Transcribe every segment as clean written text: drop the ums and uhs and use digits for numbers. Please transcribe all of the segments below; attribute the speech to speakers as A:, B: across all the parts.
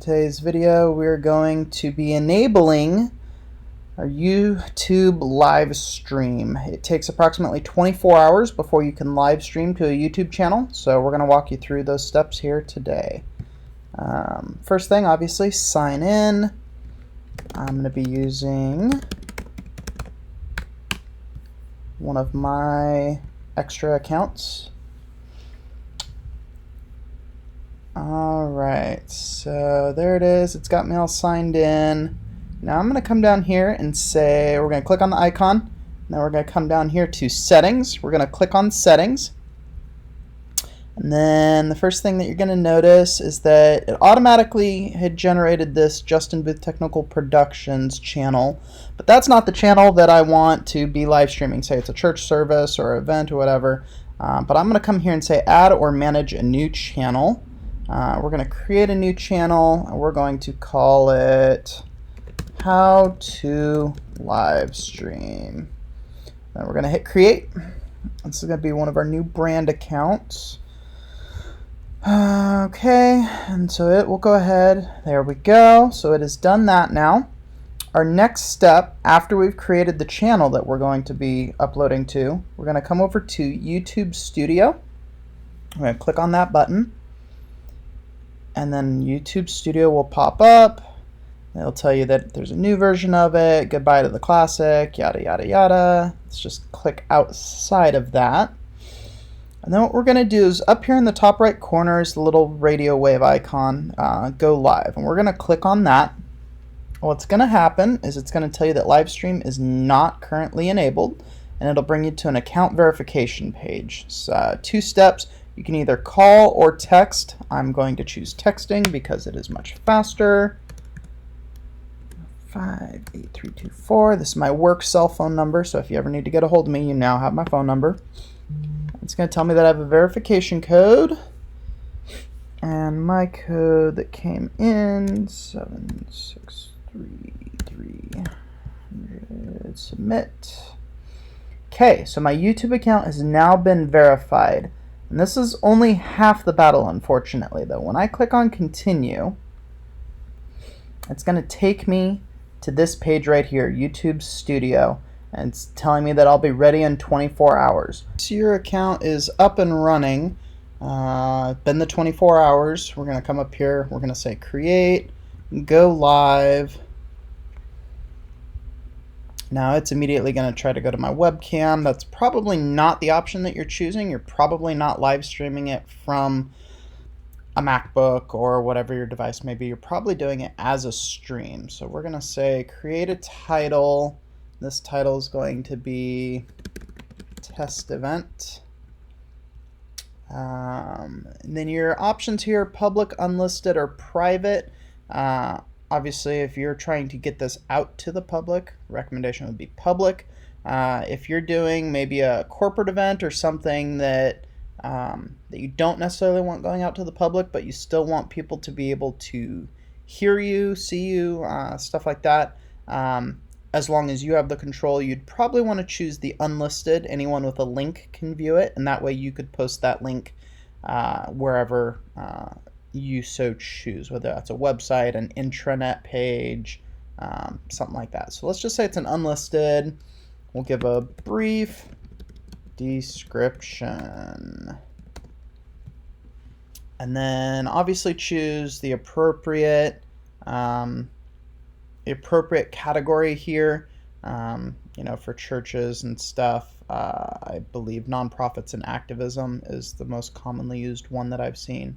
A: today's video, we're going to be enabling our YouTube live stream. It takes approximately 24 hours before you can live stream to a YouTube channel, so we're going to walk you through those steps here today. First thing, obviously, sign in. I'm going to be using one of my extra accounts. Alright, so there it is. It's got me all signed in. Now I'm going to come down here and say, we're going to click on the icon. Now we're going to come down here to settings. We're going to click on settings. And then the first thing that you're going to notice is that it automatically had generated this Justin Booth Technical Productions channel. But that's not the channel that I want to be live streaming. Say it's a church service or event or whatever. But I'm going to come here and say add or manage a new channel. We're going to create a new channel, and we're going to call it How to Live Stream. Then we're going to hit create. This is going to be one of our new brand accounts. Okay, and so it will go ahead. There we go. So it has done that now. Our next step, after we've created the channel that we're going to be uploading to, we're going to come over to YouTube Studio. We're going to click on that button. And then YouTube Studio will pop up. It'll tell you that there's a new version of it, goodbye to the classic, yada, yada, yada. Let's just click outside of that. And then what we're going to do is up here in the top right corner is the little radio wave icon, go live. And we're going to click on that. What's going to happen is it's going to tell you that live stream is not currently enabled, and it'll bring you to an account verification page. So, 2 steps. You can either call or text. I'm going to choose texting because it is much faster. 58324. This is my work cell phone number, so if you ever need to get a hold of me, you now have my phone number. It's going to tell me that I have a verification code. And my code that came in, 7633. Submit. Okay, so my YouTube account has now been verified. And this is only half the battle, unfortunately, though. When I click on continue, it's going to take me to this page right here, YouTube Studio, and it's telling me that I'll be ready in 24 hours. So your account is up and running. Been the 24 hours. We're going to come up here. We're going to say create, go live. Now it's immediately going to try to go to my webcam. That's probably not the option that you're choosing. You're probably not live streaming it from a MacBook or whatever your device may be. You're probably doing it as a stream. So we're going to say create a title. This title is going to be test event. And then your options here, public, unlisted, or private. Obviously, if you're trying to get this out to the public, recommendation would be public. If you're doing maybe a corporate event or something that you don't necessarily want going out to the public, but you still want people to be able to hear you, see you, stuff like that, as long as you have the control, you'd probably want to choose the unlisted. Anyone with a link can view it, and that way you could post that link wherever you so choose, whether that's a website, an intranet page, something like that. So let's just say it's an unlisted. We'll give a brief description. And then obviously choose the appropriate category here. For churches and stuff. I believe nonprofits and activism is the most commonly used one that I've seen.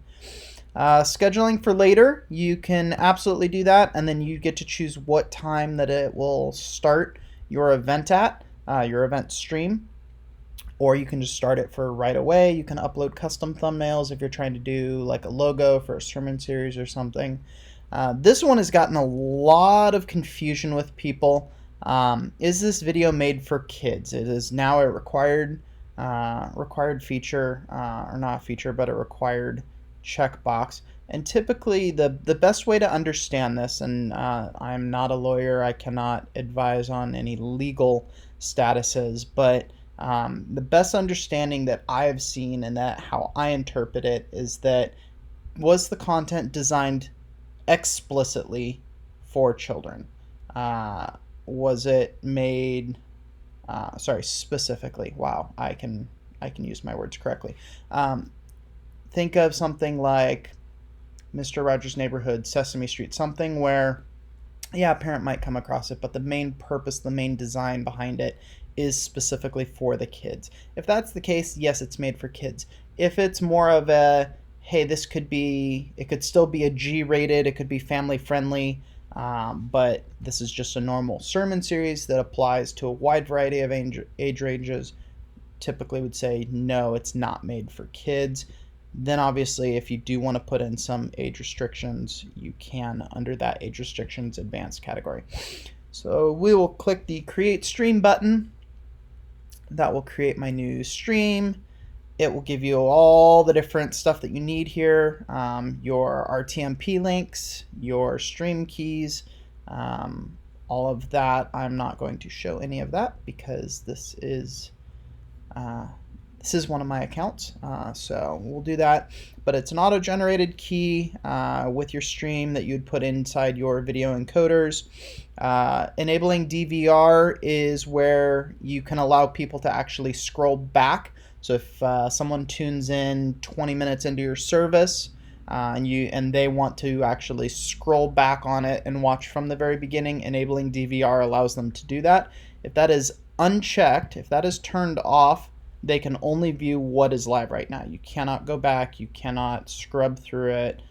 A: Scheduling for later, you can absolutely do that, and then you get to choose what time that it will start your event at, your event stream, or you can just start it for right away. You can upload custom thumbnails if you're trying to do like a logo for a sermon series or something. This one has gotten a lot of confusion with people. Is this video made for kids? It is now a required feature, or not a feature, but a required checkbox. And typically the best way to understand this, and I'm not a lawyer, I cannot advise on any legal statuses, but the best understanding that I've seen and that how I interpret it is that, was the content designed explicitly for children? Was it made specifically? Wow, I can use my words correctly. Think of something like Mr. Rogers' Neighborhood, Sesame Street, something where, yeah, a parent might come across it, but the main purpose, the main design behind it is specifically for the kids. If that's the case, yes, it's made for kids. If it's more of a, hey, it could still be a G rated, it could be family friendly, but this is just a normal sermon series that applies to a wide variety of age ranges, typically would say, no, it's not made for kids. Then obviously, if you do want to put in some age restrictions, you can under that age restrictions advanced category. So we will click the create stream button. That will create my new stream. It will give you all the different stuff that you need here, your RTMP links, your stream keys, all of that. I'm not going to show any of that because this is one of my accounts, so we'll do that. But it's an auto-generated key with your stream that you'd put inside your video encoders. Enabling DVR is where you can allow people to actually scroll back. So if someone tunes in 20 minutes into your service and they want to actually scroll back on it and watch from the very beginning, enabling DVR allows them to do that. If that is unchecked, if that is turned off, they can only view what is live right now. You cannot go back. You cannot scrub through it.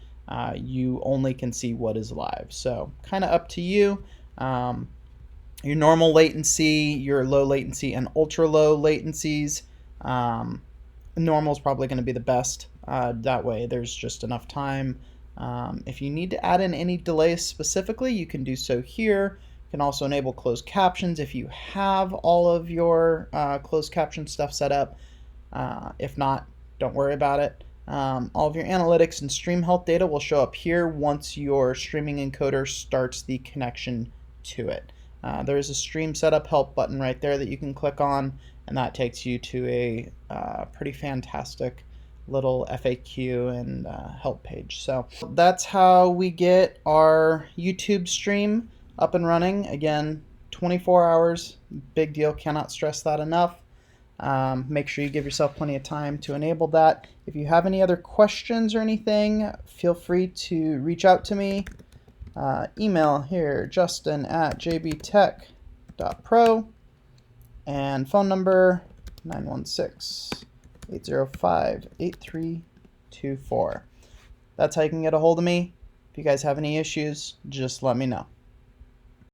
A: You only can see what is live. So kind of up to you. Your normal latency, your low latency, and ultra low latencies. Normal is probably going to be the best. That way there's just enough time. If you need to add in any delays specifically, you can do so here. You can also enable closed captions if you have all of your closed caption stuff set up. If not, don't worry about it. All of your analytics and stream health data will show up here once your streaming encoder starts the connection to it. There is a stream setup help button right there that you can click on, and that takes you to a pretty fantastic little FAQ and help page. So that's how we get our YouTube stream up and running. Again, 24 hours, big deal, cannot stress that enough. Make sure you give yourself plenty of time to enable that. If you have any other questions or anything, feel free to reach out to me. Email here, justin@jbtech.pro, and phone number 916-805-8324. That's how you can get a hold of me. If you guys have any issues, just let me know.